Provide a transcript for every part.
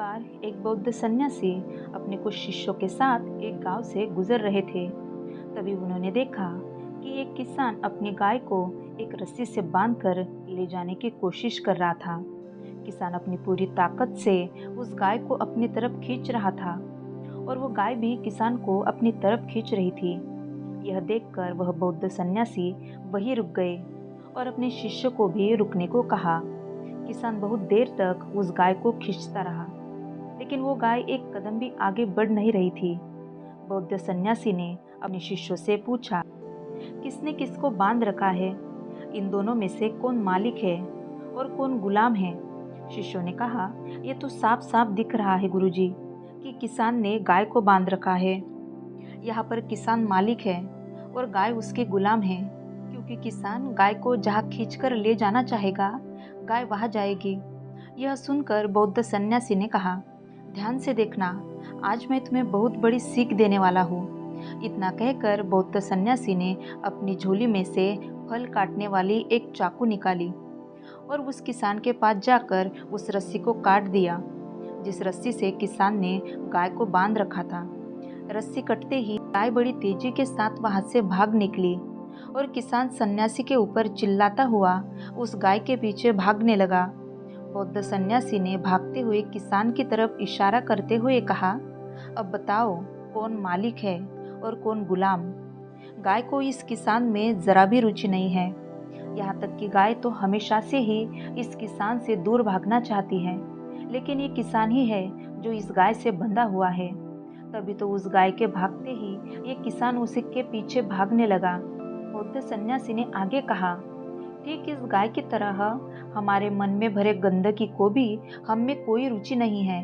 बार एक बौद्ध सन्यासी अपने कुछ शिष्यों के साथ एक गांव से गुजर रहे थे। तभी उन्होंने देखा कि एक किसान अपनी गाय को एक रस्सी से बांधकर ले जाने की कोशिश कर रहा था। किसान अपनी पूरी ताकत से उस गाय को अपनी तरफ खींच रहा था और वो गाय भी किसान को अपनी तरफ खींच रही थी। यह देखकर वह बौद्ध सन्यासी वहीं रुक गए और अपने शिष्य को भी रुकने को कहा। किसान बहुत देर तक उस गाय को खींचता रहा, लेकिन वो गाय एक कदम भी आगे बढ़ नहीं रही थी। बौद्ध सन्यासी ने अपने शिष्यों से पूछा, किसने किसको बांध रखा है? इन दोनों में से कौन मालिक है और कौन गुलाम है? शिष्यों ने कहा, ये तो साफ साफ दिख रहा है गुरुजी कि किसान ने गाय को बांध रखा है। यहाँ पर किसान मालिक है और गाय उसके गुलाम है, क्योंकि किसान गाय को जहाँ खींचकर ले जाना चाहेगा, गाय वहाँ जाएगी। यह सुनकर बौद्ध सन्यासी ने कहा, ध्यान से देखना, आज मैं तुम्हें बहुत बड़ी सीख देने वाला हूँ। इतना कहकर बौद्ध सन्यासी ने अपनी झोली में से फल काटने वाली एक चाकू निकाली और उस किसान के पास जाकर उस रस्सी को काट दिया, जिस रस्सी से किसान ने गाय को बांध रखा था। रस्सी कटते ही गाय बड़ी तेजी के साथ वहां से भाग निकली और किसान सन्यासी के ऊपर चिल्लाता हुआ उस गाय के पीछे भागने लगा। बौद्ध सन्यासी ने भागते हुए किसान की तरफ इशारा करते हुए कहा, अब बताओ कौन मालिक है और कौन गुलाम? गाय को इस किसान में जरा भी रुचि नहीं है। यहाँ तक कि गाय तो हमेशा से ही इस किसान से दूर भागना चाहती है, लेकिन ये किसान ही है जो इस गाय से बंधा हुआ है। तभी तो उस गाय के भागते ही ये किसान उसी के पीछे भागने लगा। बौद्ध सन्यासी ने आगे कहा, ठीक इस गाय की तरह हमारे मन में भरे गंदगी को भी हम में कोई रुचि नहीं है,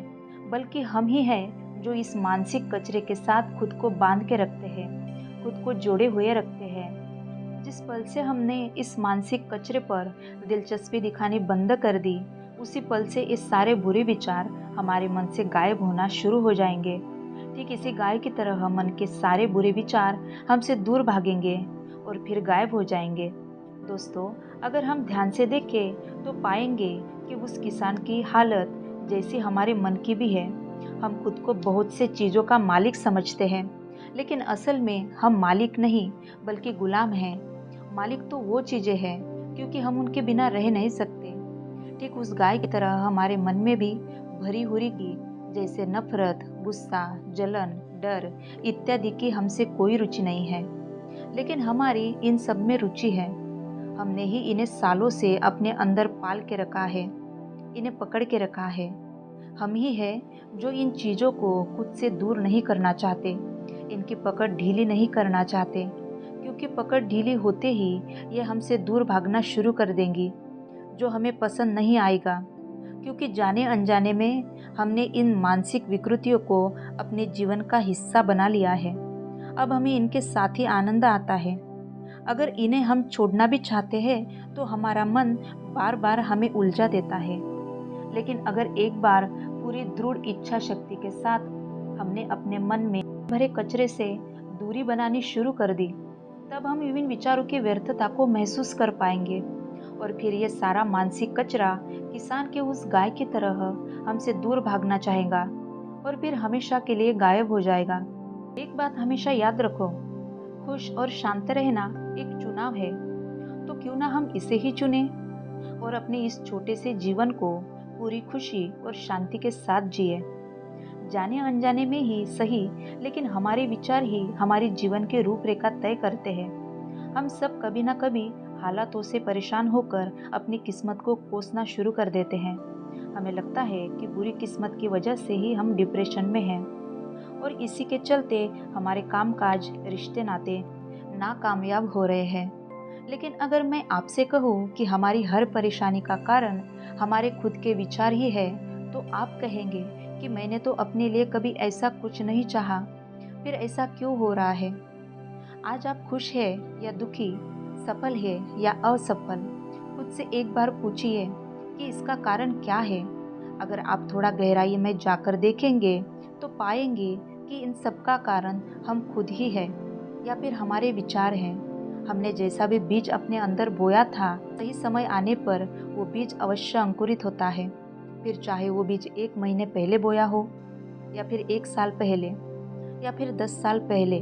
बल्कि हम ही हैं जो इस मानसिक कचरे के साथ खुद को बांध के रखते हैं, खुद को जोड़े हुए रखते हैं। जिस पल से हमने इस मानसिक कचरे पर दिलचस्पी दिखानी बंद कर दी, उसी पल से इस सारे बुरे विचार हमारे मन से गायब होना शुरू हो जाएंगे। ठीक इसी गाय की तरह मन के सारे बुरे विचार हमसे दूर भागेंगे और फिर गायब हो जाएंगे। दोस्तों, अगर हम ध्यान से देखें तो पाएंगे कि उस किसान की हालत जैसी हमारे मन की भी है। हम खुद को बहुत से चीज़ों का मालिक समझते हैं, लेकिन असल में हम मालिक नहीं बल्कि गुलाम हैं। मालिक तो वो चीज़ें हैं क्योंकि हम उनके बिना रह नहीं सकते। ठीक उस गाय की तरह हमारे मन में भी भरी हुई की जैसे नफरत, गुस्सा, जलन, डर इत्यादि की हमसे कोई रुचि नहीं है, लेकिन हमारी इन सब में रुचि है। हमने ही इन्हें सालों से अपने अंदर पाल के रखा है, इन्हें पकड़ के रखा है। हम ही है जो इन चीज़ों को खुद से दूर नहीं करना चाहते, इनकी पकड़ ढीली नहीं करना चाहते, क्योंकि पकड़ ढीली होते ही ये हमसे दूर भागना शुरू कर देंगी, जो हमें पसंद नहीं आएगा, क्योंकि जाने अनजाने में हमने इन मानसिक विकृतियों को अपने जीवन का हिस्सा बना लिया है। अब हमें इनके साथ ही आनंद आता है। अगर इन्हें हम छोड़ना भी चाहते हैं तो हमारा मन बार बार हमें उलझा देता है, लेकिन अगर एक बार पूरी दृढ़ इच्छा शक्ति के साथ हमने अपने मन में भरे कचरे से दूरी बनानी शुरू कर दी, तब हम इन विचारों की व्यर्थता को महसूस कर पाएंगे और फिर ये सारा मानसिक कचरा किसान के उस गाय की तरह हमसे दूर भागना चाहेगा और फिर हमेशा के लिए गायब हो जाएगा। एक बात हमेशा याद रखो, खुश और शांत रहना एक चुनाव है, तो क्यों ना हम इसे ही चुने और अपने इस छोटे से जीवन को पूरी खुशी और शांति के साथ जिए। जाने अनजाने में ही सही, लेकिन हमारे विचार ही हमारे जीवन की रूपरेखा तय करते हैं। हम सब कभी ना कभी हालातों से परेशान होकर अपनी किस्मत को कोसना शुरू कर देते हैं। हमें लगता है कि बुरी किस्मत की वजह से ही हम डिप्रेशन में हैं और इसी के चलते हमारे कामकाज, रिश्ते नाते नाकामयाब हो रहे हैं। लेकिन अगर मैं आपसे कहूँ कि हमारी हर परेशानी का कारण हमारे खुद के विचार ही है, तो आप कहेंगे कि मैंने तो अपने लिए कभी ऐसा कुछ नहीं चाहा, फिर ऐसा क्यों हो रहा है? आज आप खुश है या दुखी, सफल है या असफल, खुद से एक बार पूछिए कि इसका कारण क्या है। अगर आप थोड़ा गहराई में जाकर देखेंगे तो पाएंगे कि इन सब का कारण हम खुद ही है या फिर हमारे विचार हैं। हमने जैसा भी बीज अपने अंदर बोया था, सही समय आने पर वो बीज अवश्य अंकुरित होता है, फिर चाहे वो बीज 1 महीने पहले बोया हो, या फिर 1 साल पहले, या फिर 10 साल पहले,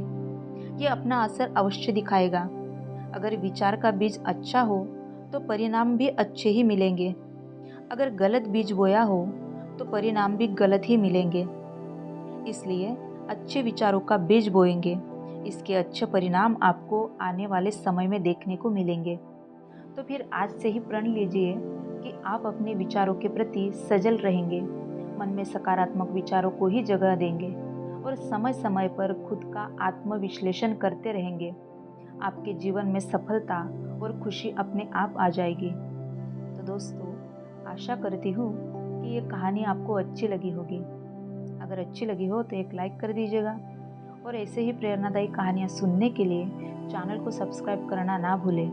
ये अपना असर अवश्य दिखाएगा। अगर विचार का बीज अच्छा हो तो परिणाम भी अच्छे ही मिलेंगे। अगर गलत बीज बोया हो तो परिणाम भी गलत ही मिलेंगे। इसलिए अच्छे विचारों का बीज बोएंगे, इसके अच्छे परिणाम आपको आने वाले समय में देखने को मिलेंगे। तो फिर आज से ही प्रण लीजिए कि आप अपने विचारों के प्रति सजल रहेंगे, मन में सकारात्मक विचारों को ही जगह देंगे और समय समय पर खुद का आत्मविश्लेषण करते रहेंगे। आपके जीवन में सफलता और खुशी अपने आप आ जाएगी। तो दोस्तों, आशा करती हूँ कि ये कहानी आपको अच्छी लगी होगी। अगर अच्छी लगी हो तो एक लाइक कर दीजिएगा और ऐसे ही प्रेरणादायी कहानियाँ सुनने के लिए चैनल को सब्सक्राइब करना ना भूलें।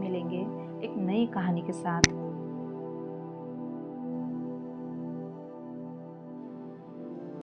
मिलेंगे एक नई कहानी के साथ।